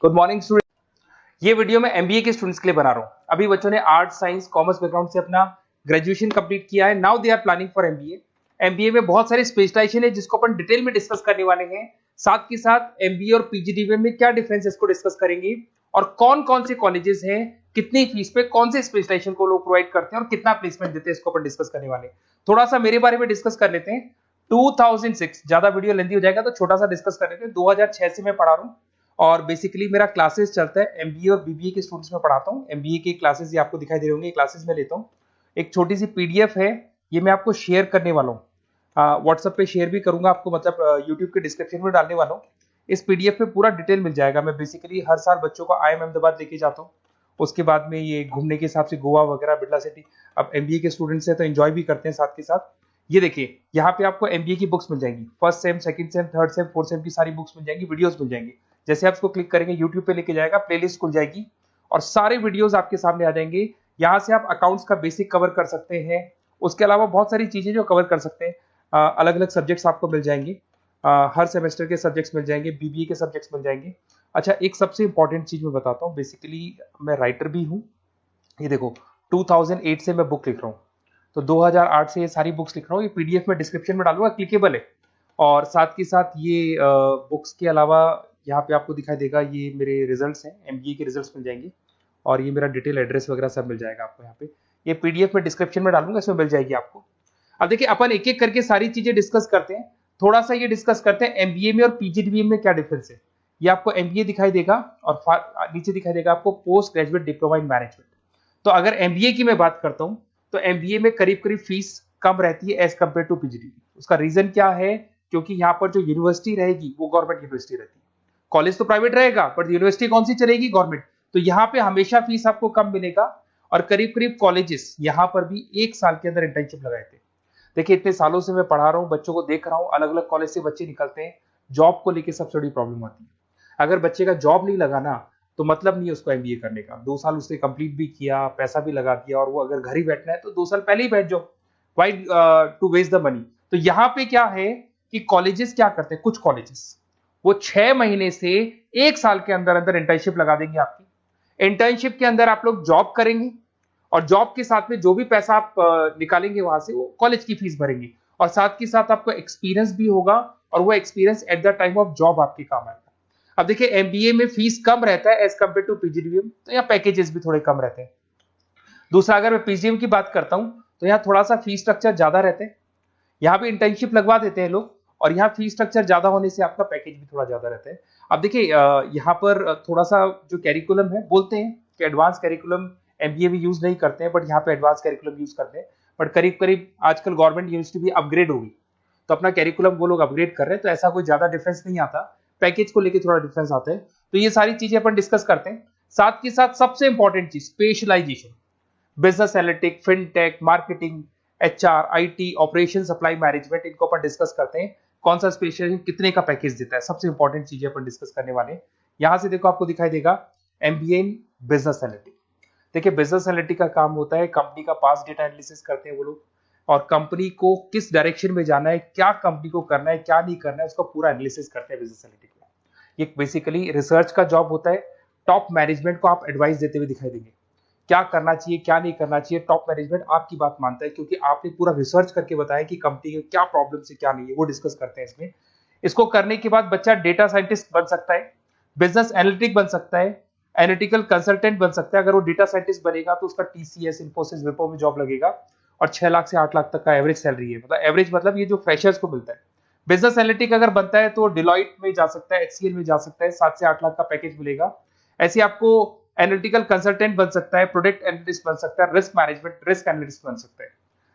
Good morning student. ये video मैं MBA के स्टूडेंट्स के लिए बना रहा हूँ। अभी बच्चों ने आर्ट साइंस कॉमर्स बैकग्राउंड से अपना ग्रेजुएशन कंप्लीट किया है। Now they are planning for MBA. MBA में बहुत सारे स्पेशलाइजेशन है जिसको अपन डिटेल में डिस्कस करने वाले हैं। साथ के साथ एमबीए और पीजीडीबीएम में क्या डिफरेंस है इसको डिस्कस करेंगे और कौन कौन से कॉलेजेस हैं, कितनी फीस पे कौन से स्पेशलाइजेशन को लोग प्रोवाइड करते हैं और कितना प्लेसमेंट देते हैं, इसको अपन डिस्कस करने वाले हैं। थोड़ा सा मेरे बारे में डिस्कस कर लेते हैं। 2006, ज्यादा वीडियो लेंथी हो जाएगा तो छोटा सा डिस्कस कर लेते हैं। 2006 से मैं पढ़ा रहा हूँ और बेसिकली मेरा क्लासेस चलता है। एमबीए और बीबीए के स्टूडेंट्स में पढ़ाता हूँ। एमबीए के क्लासेस ये आपको दिखाई दे रहे होंगे, क्लासेस में लेता हूँ। एक छोटी सी पीडीएफ है, ये मैं आपको शेयर करने वाला हूँ। व्हाट्सएप पे शेयर भी करूंगा आपको, मतलब यूट्यूब के डिस्क्रिप्शन में डालने वाला हूँ। इस पीडीएफ में पूरा डिटेल मिल जाएगा। मैं बेसिकली हर साल बच्चों को IIM अहमदाबाद लेके जाता हूँ। उसके बाद में ये घूमने के हिसाब से गोवा वगैरह, बिरला सिटी। अब एमबीए के स्टूडेंट्स हैं तो एंजॉय भी करते हैं साथ के साथ। ये देखिए, यहाँ पे आपको एमबीए की बुक्स मिल जाएंगी। First sem, second same, third same, fourth same की सारी बुक्स मिल जाएंगी, वीडियोस मिल जाएंगी। जैसे आप इसको क्लिक करेंगे यूट्यूब पे लेके जाएगा, प्लेलिस्ट खुल जाएगी और सारे वीडियोस आपके सामने आ जाएंगे। यहाँ से आप अकाउंट्स का बेसिक कवर कर सकते हैं। उसके अलावा बहुत सारी चीजें जो कवर कर सकते हैं। अलग अलग सब्जेक्ट्स आपको मिल जाएंगे। हर सेमेस्टर के सब्जेक्ट्स मिल जाएंगे, बीबीए के सब्जेक्ट्स मिल जाएंगे। अच्छा, एक सबसे इंपॉर्टेंट चीज मैं बताता हूँ। बेसिकली मैं राइटर भी हूँ। ये देखो, 2008 से मैं बुक लिख रहा हूँ, तो 2008 से ये सारी बुक्स लिख रहा हूँ। ये पीडीएफ में डिस्क्रिप्शन में डालूंगा, क्लिकेबल है। और साथ के साथ ये बुक्स के अलावा यहाँ पे आपको दिखाई देगा, ये मेरे रिजल्ट्स हैं, एमबीए के रिजल्ट्स मिल जाएंगे। और ये मेरा डिटेल एड्रेस वगैरह सब मिल जाएगा आपको यहाँ पे। ये पीडीएफ में डिस्क्रिप्शन में डालूंगा, इसमें मिल जाएगी आपको। अब देखिए, अपन एक एक करके सारी चीजें डिस्कस करते हैं। थोड़ा सा ये डिस्कस करते हैं एमबीए में और पीजीडीबीएम में क्या डिफरेंस है। ये आपको एमबीए दिखाई देगा और नीचे दिखाई देगा आपको post graduate diploma in management. तो अगर एमबीए की मैं बात करता हूं तो एमबीए में करीब करीब फीस कम रहती है एज कंपेयर टू पीजीडीबी। उसका रीजन क्या है? क्योंकि यहाँ पर जो यूनिवर्सिटी रहेगी वो गवर्नमेंट यूनिवर्सिटी रहती है। कॉलेज तो प्राइवेट रहेगा बट यूनिवर्सिटी कौन सी चलेगी? गवर्नमेंट। तो यहाँ पे हमेशा फीस आपको कम मिलेगा। और करीब करीब कॉलेजेस यहाँ पर भी 1 साल के अंदर इंटर्नशिप लगाए थे। देखिए, इतने सालों से मैं पढ़ा रहा हूँ, बच्चों को देख रहा हूँ, अलग अलग कॉलेज से बच्चे निकलते हैं। जॉब को लेकर सबसे बड़ी प्रॉब्लम आती है। अगर बच्चे का जॉब नहीं लगा ना, तो मतलब नहीं है उसको एमबीए करने का। 2 साल उसने कंप्लीट भी किया, पैसा भी लगा दिया, और वो अगर घर ही बैठना है तो 2 साल पहले ही बैठ जाओ। Why to waste the money. तो यहाँ पे क्या है कि कॉलेजेस क्या करते हैं, कुछ कॉलेजेस वो 6 महीने से 1 साल के अंदर अंदर इंटर्नशिप लगा देंगे आपकी। इंटर्नशिप के अंदर आप लोग जॉब करेंगे और जॉब के साथ में जो भी पैसा आप निकालेंगे वहां से, वो कॉलेज की फीस भरेंगे। और साथ के साथ आपको एक्सपीरियंस भी होगा और वो experience at the time of job आपके काम आएगा। अब देखिए, एमबीए में फीस कम रहता है एज कंपेयर टू पीजीडीबीएम, तो यहाँ पैकेजेस भी थोड़े कम रहते हैं। दूसरा, अगर मैं पीजीडीबीएम की बात करता हूं तो यहाँ थोड़ा सा फीस स्ट्रक्चर ज्यादा रहते हैं। यहाँ भी इंटर्नशिप लगवा देते हैं लोग, और यहाँ फीस स्ट्रक्चर ज्यादा होने से आपका पैकेज भी थोड़ा ज्यादा रहता है। अब देखिए, यहाँ पर थोड़ा सा जो कैरिकुलम है, बोलते हैं कि एडवांस कैरिकुलम एमबीए भी यूज नहीं करते हैं, बट यहाँ पे एडवांस कैरिकुलम यूज करते हैं। बट करीब करीब आजकल गवर्नमेंट यूनिवर्सिटी भी अपग्रेड होगी, तो अपना कैरिकुलम वो लोग अपग्रेड कर रहे हैं, तो ऐसा कोई ज्यादा डिफरेंस नहीं आता। पैकेज को लेके थोड़ा डिफरेंस आता है। तो ये सारी चीजें अपन डिस्कस करते हैं। साथ के साथ सबसे इंपॉर्टेंट चीज, specialisation. Business analytic, fintech, marketing, HR, IT, operation, supply management, इनको अपन डिस्कस करते हैं। कौन सा स्पेशलाइजेशन कितने का पैकेज देता है, सबसे इंपॉर्टेंट चीजें अपन डिस्कस करने वाले हैं। यहां से देखो, आपको दिखाई देगा एमबीए इन बिजनेस एनालिटिक। देखिए, बिजनेस एनालिटिक का काम होता है, कंपनी का पास्ट डेटा एनालिसिस करते हैं वो लोग, और कंपनी को किस डायरेक्शन में जाना है, क्या कंपनी को करना है, क्या नहीं करना है, उसका पूरा एनालिसिस करते हैं बिजनेस एनालिटिक में। ये बेसिकली रिसर्च का जॉब होता है। टॉप मैनेजमेंट को आप एडवाइस देते हुए दिखाई देंगे, क्या करना चाहिए, क्या नहीं करना चाहिए। टॉप मैनेजमेंट आपकी बात मानता है, क्योंकि आपने पूरा रिसर्च करके बताया कि कंपनी के क्या प्रॉब्लम है, क्या नहीं है, वो डिस्कस करते हैं इसमें। इसको करने के बाद बच्चा डेटा साइंटिस्ट बन सकता है, बिजनेस एनालिटिक बन सकता है, एनालिटिकल कंसल्टेंट बन सकता है। अगर वो डेटा साइंटिस्ट बनेगा तो उसका टीसीएस, इन्फोसिस, विप्रो में जॉब लगेगा, और 6 लाख से 8 लाख तक का एवरेज सैलरी है। मतलब एवरेज मतलब ये जो फ्रेशर्स को मिलता है। बिजनेस एनालिटिक अगर बनता है तो डिलॉइट में जा सकता है, एचसीएल में जा सकता है, 7 से 8 लाख का पैकेज मिलेगा। ऐसे आपको एनालिटिकल कंसल्टेंट बन सकता है, प्रोडक्ट एनालिस्ट बन सकता है, रिस्क मैनेजमेंट, रिस्क एनालिस्ट बन सकता है।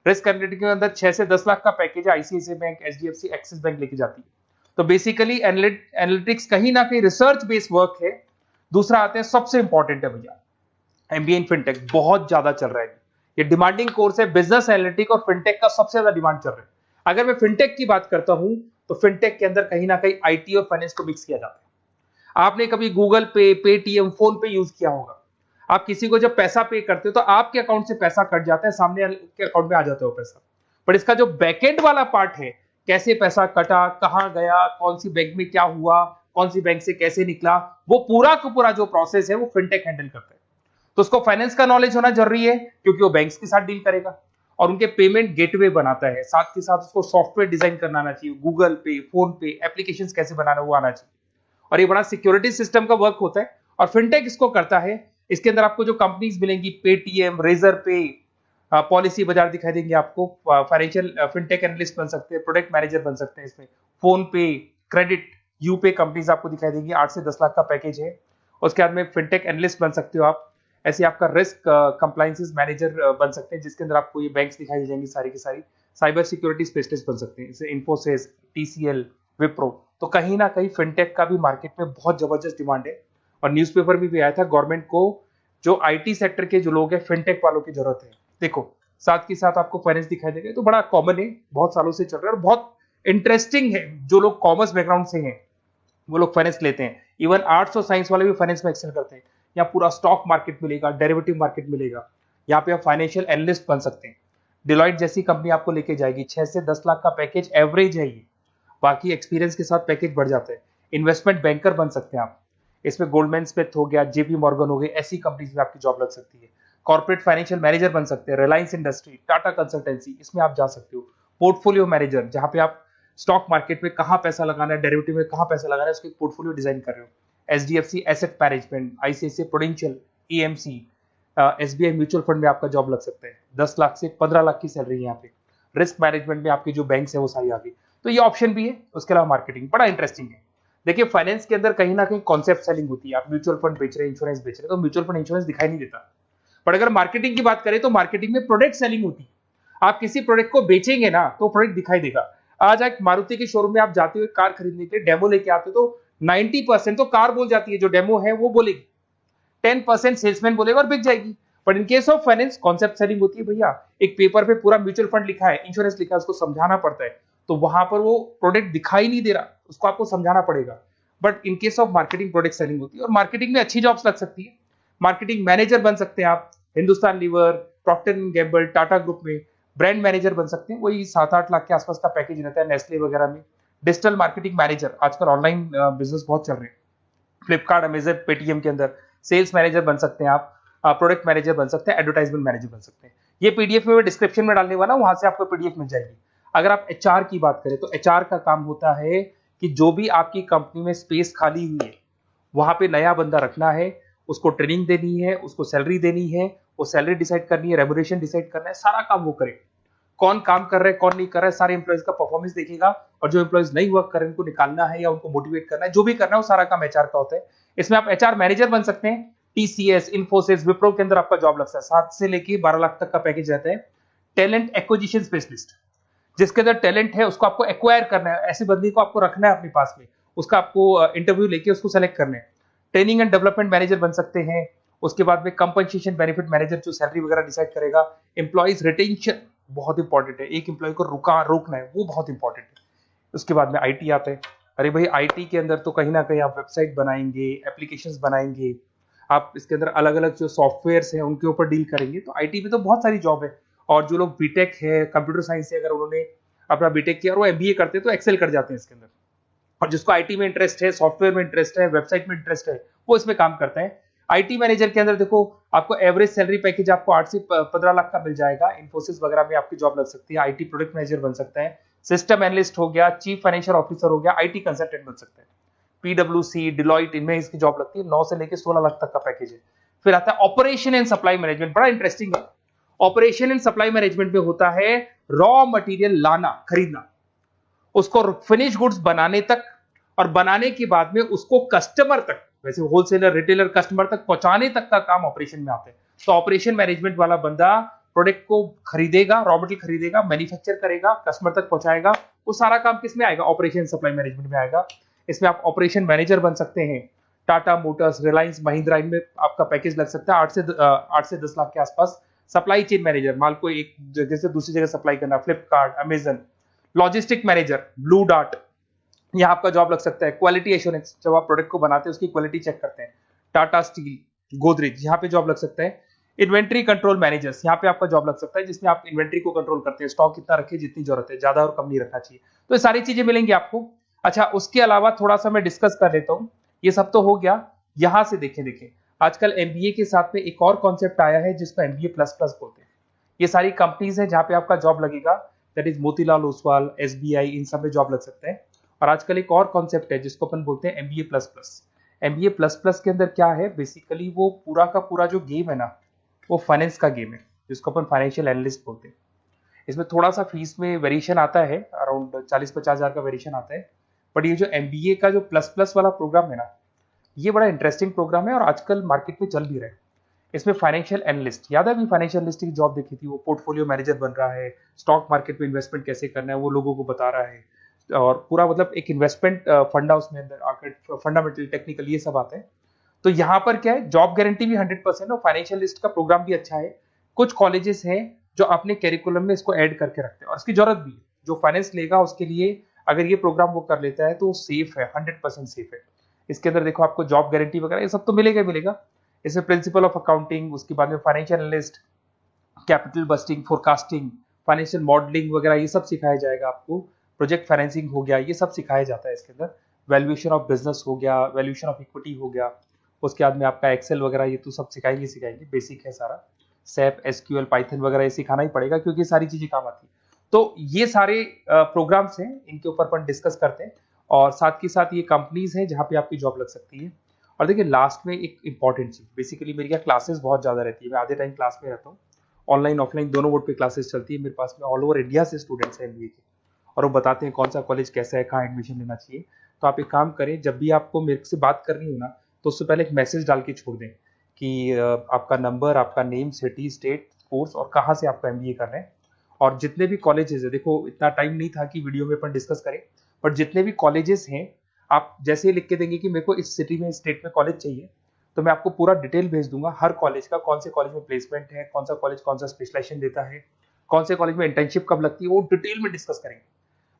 रिस्क एनालिटिक के अंदर 6 से 10 लाख का पैकेज है, ICICI bank, HDFC, axis bank लेके जाती है। तो बेसिकली एनालिटिक्स कहीं ना कहीं रिसर्च बेस्ड वर्क है। दूसरा आते हैं, सबसे इंपॉर्टेंट है भैया, एमबीए इन फिनटेक। बहुत ज्यादा चल रहा है, ये डिमांडिंग कोर्स है। बिजनेस एनालिटिक और फिनटेक का सबसे ज्यादा डिमांड चल रहा है। अगर मैं फिनटेक की बात करता हूं तो फिनटेक के अंदर कहीं ना कहीं आईटी और फाइनेंस को मिक्स किया जाता है। आपने कभी गूगल पे, पेटीएम, फोन पे यूज किया होगा। आप किसी को जब पैसा पे करते हो तो आपके अकाउंट से पैसा कट जाता है, सामने के अकाउंट में आ जाता है वो पैसा। पर इसका जो बैकएंड वाला पार्ट है, कैसे पैसा कटा, कहां गया, कौन सी बैंक में क्या हुआ, कौन सी बैंक से कैसे निकला, वो पूरा का पूरा जो प्रोसेस है वो फिनटेक हैंडल करता है। तो उसको फाइनेंस का नॉलेज होना जरूरी है क्योंकि वो बैंक्स के साथ डील करेगा और उनके पेमेंट गेटवे बनाता है, साथ के साथ उसको सॉफ्टवेयर डिजाइन करना आना चाहिए, गूगल पे, फोन पे, एप्लीकेशन कैसे बनाना वो आना चाहिए, और ये बड़ा सिक्योरिटी सिस्टम का वर्क होता है और फिनटेक इसको करता है। इसके अंदर आपको जो कंपनीज मिलेंगी, पेटीएम, रेजर पे, पॉलिसी बाजार दिखाई देंगे आपको, फाइनेंशियल फिनटेक एनालिस्ट बन सकते हैं, प्रोडक्ट मैनेजर बन सकते हैं, इसमें फोन पे, क्रेडिट, यूपे कंपनीज आपको दिखाई देंगी, 8 से 10 लाख का पैकेज है। उसके बाद में फिनटेक एनालिस्ट बन सकते हो आप, ऐसे आपका रिस्क कंप्लायंसेस मैनेजर बन सकते हैं जिसके अंदर आपको ये बैंक्स दिखाई जाएंगी सारी की सारी, साइबर सिक्योरिटी स्पेशलिस्ट बन सकते हैं, जैसे इन्फोसिस, टीसीएल, विप्रो। तो कहीं ना कहीं फिनटेक का भी मार्केट में बहुत जबरदस्त डिमांड है और न्यूज़पेपर में भी आया था, गवर्नमेंट को जो आईटी सेक्टर के जो लोग हैं फिनटेक वालों की जरूरत है। देखो साथ के साथ आपको फाइनेंस दिखाई देगा, तो बड़ा कॉमन है, बहुत सालों से चल रहा है और बहुत इंटरेस्टिंग है। जो लोग कॉमर्स बैकग्राउंड से हैं वो लोग फाइनेंस लेते हैं, इवन आर्ट्स और साइंस वाले भी फाइनेंस में एक्सेल करते हैं। यहाँ पूरा स्टॉक मार्केट मिलेगा, डेरिवेटिव मार्केट मिलेगा, यहाँ पे आप फाइनेंशियल एनालिस्ट बन सकते हैं। डिलॉयट जैसी कंपनी आपको लेके जाएगी, 6 से 10 लाख का पैकेज एवरेज है ये, बाकी एक्सपीरियंस के साथ पैकेज बढ़ जाता है। इन्वेस्टमेंट बैंकर बन सकते हैं आप, इसमें गोल्डमैन स्मिथ हो गया, जेपी मॉर्गन हो गए, ऐसी कंपनीज में आपकी जॉब लग सकती है। कॉर्पोरेट फाइनेंशियल मैनेजर बन सकते हैं, रिलायंस इंडस्ट्री, टाटा कंसल्टेंसी, इसमें आप जा सकते हो। पोर्टफोलियो मैनेजर, जहां पे आप स्टॉक मार्केट में कहां पैसा लगाना है, डेरिवेटिव में कहां पैसा लगाना है, उसके पोर्टफोलियो डिजाइन कर रहे हो। HDFC asset management, ICICI prudential, EMC, SBI mutual fund में आपका जॉब लग सकता है। 10 लाख से 15 लाख की सैलरी है यहाँ पे। रिस्क मैनेजमेंट में आपकी जो बैंक्स है वो सारी आ गई, तो ये ऑप्शन भी है। उसके अलावा मार्केटिंग बड़ा इंटरेस्टिंग है। देखिए फाइनेंस के अंदर कहीं ना कहीं कॉन्सेप्ट सेलिंग होती है, आप म्यूचुअल फंड बेच रहे हैं, इंश्योरेंस बेच रहे हैं, तो म्यूचुअल फंड इंश्योरेंस दिखाई नहीं देता। पर अगर मार्केटिंग की बात करें तो मार्केटिंग में प्रोडक्ट सेलिंग होती है। आप किसी प्रोडक्ट को बेचेंगे ना तो प्रोडक्ट दिखाई देगा। आज एक मारुति के शोरूम में आप जाते हुए कार खरीदने के लिए डेमो लेके आते हो तो 90% तो कार बोल जाती है, जो डेमो है वो बोलेगी, 10% सेल्समैन बोलेगा और बिक जाएगी। But in case of finance concept selling होती है भैया, एक पेपर पे पूरा म्यूचुअल फंड लिखा है, इंश्योरेंस लिखा है, उसको समझाना पड़ता है, तो वहां पर वो प्रोडक्ट दिखाई नहीं दे रहा, उसको आपको समझाना पड़ेगा। But in case of marketing product selling होती है और मार्केटिंग में अच्छी जॉब्स लग सकती है। मार्केटिंग मैनेजर बन सकते हैं आप, Hindustan Lever, Procter and Gamble, Tata group में ब्रांड मैनेजर बन सकते हैं, वही 7-8 लाख के आसपास का पैकेज रहता है, नेस्ले वगैरह में। डिजिटल मार्केटिंग मैनेजर, आजकल ऑनलाइन बिजनेस बहुत चल रहे हैं, फ्लिपकार्ट, अमेजन, पेटीएम के अंदर सेल्स मैनेजर बन सकते हैं आप, प्रोडक्ट मैनेजर बन सकते हैं, एडवर्टाइजमेंट मैनेजर बन सकते हैं। ये पीडीएफ में मैं डिस्क्रिप्शन में डालने वाला हूं, वहां से आपको पीडीएफ मिल जाएगी। अगर आप एचआर की बात करें तो एचआर का काम होता है कि जो भी आपकी कंपनी में स्पेस खाली हुई है वहां पे नया बंदा रखना है, उसको ट्रेनिंग देनी है, उसको सैलरी देनी है, वो सैलरी डिसाइड करनी है, रेम्यूनरेशन डिसाइड करना है, सारा काम वो करे। कौन काम कर रहा है, कौन नहीं कर रहा है, सारे एम्प्लॉइज का परफॉर्मेंस देखेगा और जो एम्प्लॉइज नहीं वर्क कर रहे हैं उनको निकालना है या उनको मोटिवेट करना है, जो भी करना है वो सारा काम एचआर का होता है। इसमें आप एचआर मैनेजर बन सकते हैं। टीसीएस, इन्फोसिस, विप्रो के अंदर आपका जॉब लगता है, 7 से लेके 12 लाख तक का पैकेज रहता है। टैलेंट एक्विजिशन स्पेशलिस्ट, जिसके अंदर टैलेंट है उसको आपको एक्वायर करना है, ऐसे बंदी को आपको रखना है अपने पास में, उसका आपको इंटरव्यू लेके उसको सेलेक्ट करना है। ट्रेनिंग एंड डेवलपमेंट मैनेजर बन सकते हैं। उसके बाद में कंपनसेशन बेनिफिट मैनेजर, जो सैलरी वगैरह डिसाइड करेगा। एम्प्लॉइज रिटेंशन बहुत इंपॉर्टेंट है, एक एम्प्लॉय को रोकना है, वो बहुत इंपॉर्टेंट है। उसके बाद में आईटी आता है। अरे भाई आईटी के अंदर तो कहीं ना कहीं आप वेबसाइट बनाएंगे, एप्लीकेशंस बनाएंगे, आप इसके अंदर अलग अलग जो सॉफ्टवेयर्स हैं उनके ऊपर डील करेंगे, तो आईटी में तो बहुत सारी जॉब है। और जो लोग बीटेक है, कंप्यूटर साइंस से अगर उन्होंने अपना बीटेक किया और वो एमबीए करते हैं तो एक्सेल कर जाते हैं इसके अंदर। और जिसको आईटी में इंटरेस्ट है, सॉफ्टवेयर में इंटरेस्ट है, वेबसाइट में इंटरेस्ट है, वो इसमें काम करता है। आईटी मैनेजर के अंदर देखो आपको एवरेज सैलरी पैकेज आपको 8 से 15 लाख का मिल जाएगा। इन्फोसिस वगैरह में आपकी जॉब लग सकती है। आईटी प्रोडक्ट मैनेजर बन सकता है, सिस्टम एनालिस्ट हो गया, चीफ फाइनेंशियल ऑफिसर हो गया, आईटी कंसल्टेंट बन सकता है। पीडब्ल्यूसी, डिलॉयट, इनमें इसकी जॉब लगती है। 9 से लेकर 16 लाख तक का पैकेज है। फिर आता है ऑपरेशन एंड सप्लाई मैनेजमेंट, बड़ा इंटरेस्टिंग है। ऑपरेशन एंड सप्लाई मैनेजमेंट में होता है रॉ मटेरियल लाना, खरीदना, उसको फिनिश गुड्स बनाने तक और बनाने के बाद में उसको कस्टमर तक, वैसे होलसेलर, रिटेलर, कस्टमर तक पहुंचाने तक का काम ऑपरेशन में आता है। तो ऑपरेशन मैनेजमेंट वाला बंदा प्रोडक्ट को खरीदेगा, रॉ मटेरियल खरीदेगा, मैन्युफैक्चर करेगा, कस्टमर तक पहुंचाएगा, वो सारा काम किस में आएगा? ऑपरेशन सप्लाई मैनेजमेंट में आएगा। इसमें आप ऑपरेशन मैनेजर बन सकते हैं। टाटा मोटर्स, रिलायंस, महिंद्रा, इनमें आपका पैकेज लग सकता है 8 से 10 लाख के आसपास। सप्लाई चेन मैनेजर, माल को एक जगह से दूसरी जगह सप्लाई करना, Flipkart, Amazon. Logistic manager, blue dart, यहाँ आपका जॉब लग सकता है। क्वालिटी एश्योरेंस, जब आप प्रोडक्ट को बनाते हैं उसकी क्वालिटी चेक करते हैं, टाटा स्टील, गोदरेज, यहाँ पे जॉब लग सकता है। इन्वेंट्री कंट्रोल मैनेजर्स, यहाँ पे आपका जॉब लग सकता है, जिसमें आप इन्वेंट्री को कंट्रोल करते हैं, स्टॉक कितना रखे, जितनी जरूरत है, ज्यादा और कम नहीं रखना चाहिए। तो ये सारी चीजें मिलेंगी आपको। अच्छा, उसके अलावा थोड़ा सा मैं डिस्कस कर लेता हूँ। ये सब तो हो गया। यहां से देखें आजकल एमबीए के साथ में एक और कॉन्सेप्ट आया है जिसको एमबीए प्लस प्लस बोलते हैं। ये सारी कंपनीज हैं जहां पे आपका जॉब लगेगा, that is Motilal Oswal, SBI, इन सब में जॉब लग सकते हैं। और आजकल एक और कॉन्सेप्ट है जिसको अपन बोलते हैं MBA plus plus. MBA plus plus के अंदर क्या है, बेसिकली वो पूरा का पूरा जो गेम है ना, वो फाइनेंस का गेम है, जिसको अपन फाइनेंशियल एनालिस्ट बोलते हैं। इसमें थोड़ा सा फीस में वेरिएशन आता है, अराउंड 40-50 हज़ार का वेरिएशन आता है। बट ये जो एमबीए का जो प्लस प्लस वाला प्रोग्राम है ना, ये बड़ा इंटरेस्टिंग प्रोग्राम है और आजकल मार्केट में चल भी रहा है। इसमें फाइनेंशियल एनालिस्ट, याद है अभी फाइनेंशियल एनालिस्ट की जॉब देखी थी, वो पोर्टफोलियो मैनेजर बन रहा है, स्टॉक मार्केट में इन्वेस्टमेंट कैसे करना है वो लोगों को बता रहा है, और पूरा मतलब एक इन्वेस्टमेंट फंडा उसमें अंदर आकर फंडामेंटल टेक्निकल ये सब आते हैं। तो यहाँ पर क्या है, जॉब गारंटी भी 100% और फाइनेंशियल लिस्ट का प्रोग्राम भी अच्छा है। कुछ कॉलेजेस हैं जो अपने कैरिकुलम में इसको ऐड करके रखते हैं और इसकी जरूरत भी है। जो फाइनेंस लेगा उसके लिए अगर ये प्रोग्राम वो कर लेता है तो सेफ है, 100% सेफ है। इसके अंदर देखो आपको जॉब गारंटी वगैरह ये सब तो मिलेगा मिलेगा। इसमें प्रिंसिपल ऑफ अकाउंटिंग, उसके बाद में financial analyst, capital budgeting, forecasting, financial modelling वगैरह ये सब सिखाया जाएगा आपको। प्रोजेक्ट फाइनेंसिंग हो गया, ये सब सिखाया जाता है इसके अंदर। वैल्यूएशन ऑफ बिजनेस हो गया, वैल्यूएशन ऑफ इक्विटी हो गया, उसके बाद में आपका एक्सेल वगैरह ये तो सब सिखाएंगे, बेसिक है सारा। सैप, एसक्यूएल, पाइथन वगैरह ये सिखाना ही पड़ेगा क्योंकि सारी चीजें काम आती है। तो ये सारे प्रोग्राम्स हैं, इनके ऊपर अपन डिस्कस करते हैं। और साथ के साथ ये कंपनीज हैं जहाँ पे आपकी जॉब लग सकती है। और देखिए लास्ट में एक इंपॉर्टेंट चीज, बेसिकली मेरी क्या क्लासेस बहुत ज्यादा रहती है, मैं आधे टाइम क्लास में रहता हूँ। ऑनलाइन ऑफलाइन दोनों मोड पे क्लासेस चलती है मेरे पास में। ऑल ओवर इंडिया से स्टूडेंट्स हैं एमबीए के, और वो बताते हैं कौन सा कॉलेज कैसा है, कहाँ एडमिशन लेना चाहिए। तो आप एक काम करें, जब भी आपको मेरे से बात करनी हो ना, तो उससे पहले एक मैसेज डाल के छोड़ दें कि आपका नंबर, आपका नेम, सिटी, स्टेट, कोर्स और कहाँ से आपका एमबीए कर रहे हैं। और जितने भी कॉलेजेस है, देखो इतना टाइम नहीं था कि वीडियो में अपन डिस्कस करें, बट जितने भी कॉलेजेस हैं आप जैसे ही लिख के देंगे कि मेरे को इस सिटी में, इस स्टेट में कॉलेज चाहिए, तो मैं आपको पूरा डिटेल भेज दूंगा हर कॉलेज का, कौन से कॉलेज में प्लेसमेंट है, कौन सा कॉलेज कौन सा स्पेशलाइजेशन देता है, कौन से कॉलेज में इंटर्नशिप कब लगती है, वो डिटेल में डिस्कस करेंगे।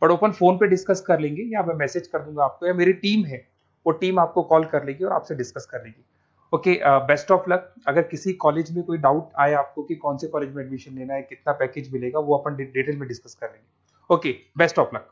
बट ओपन फोन पे डिस्कस कर लेंगे, या मैं मैसेज कर दूंगा आपको, या मेरी टीम है वो टीम आपको कॉल कर लेगी और आपसे डिस्कस कर लेगी। Okay, best of luck. अगर किसी कॉलेज में कोई डाउट आए आपको कि कौन से कॉलेज में एडमिशन लेना है, कितना पैकेज मिलेगा, वो अपन डिटेल में डिस्कस कर लेंगे। Okay, best of luck.